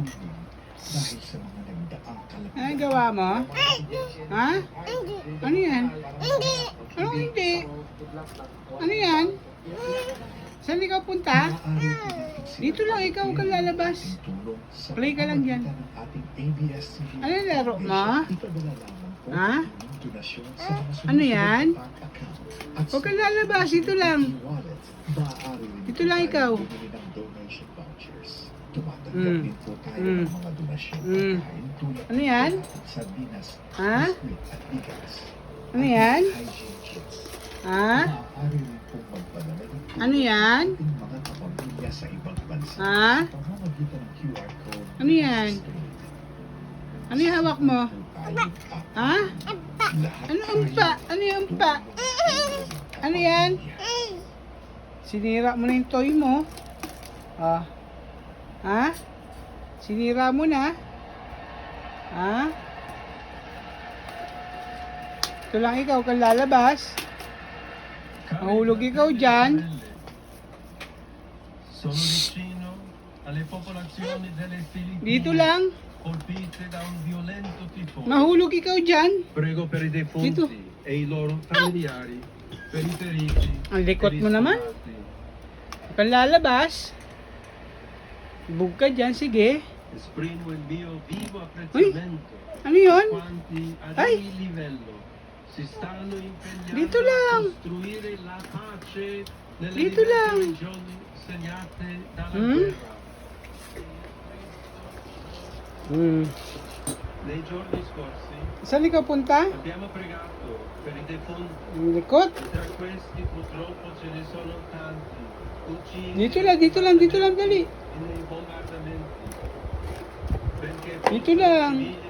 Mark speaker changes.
Speaker 1: dahil sa mga nagdaang kalagayan.
Speaker 2: Ano gawa mo? Ha? Ano yan? Anong hindi? Ano yan? Saan ikaw punta? Dito lang, ikaw ka lalabas. Play ka lang dyan. Ano yung laro mo? Ha? Ano yan? Huwag ka lalabas, dito lang. Dito lang ikaw. Ano yan? Ha? Ano yan? Ha? Ano yan? Ha? Ano yan? Ano yung hawak mo? Ha? Ano umpa? Ano yung umpa? Ano yan? Sinira mo na yung toy mo. Ah. Ha? Sinira mo na. Ha? Ito lang ikaw kang lalabas. Mahulog ikaw dyan.
Speaker 3: Sono vicino alle popolazioni delle Filippine
Speaker 2: Dito lang.
Speaker 3: colpite da un violento tifone.
Speaker 2: Mahulog ikaw dyan.
Speaker 3: Prego per i defunti
Speaker 2: Dito.
Speaker 3: e i loro familiari, per i feriti.
Speaker 2: Ang likot
Speaker 3: per i
Speaker 2: mo naman.
Speaker 3: sfollati.
Speaker 2: Kung lalabas. Bug ka dyan, sige.
Speaker 3: Esprimo il mio vivo apprezzamento
Speaker 2: Ano yun?
Speaker 3: a quanti ad
Speaker 2: Ay.
Speaker 3: ogni livello si stanno impegnando
Speaker 2: Dito
Speaker 3: a
Speaker 2: lang.
Speaker 3: costruire la pace nelle
Speaker 2: Dito
Speaker 3: diverse
Speaker 2: lang.
Speaker 3: regioni segnate dalla
Speaker 2: Hmm?
Speaker 3: guerra. Nei giorni scorsi
Speaker 2: Saan ikaw punta?
Speaker 3: abbiamo pregato per i defunti.
Speaker 2: Ang likot.
Speaker 3: E tra questi purtroppo ce ne sono tanti uccisi
Speaker 2: Dito lang, dali.
Speaker 3: nei bombardamenti. Perché
Speaker 2: Dito lang.
Speaker 3: civili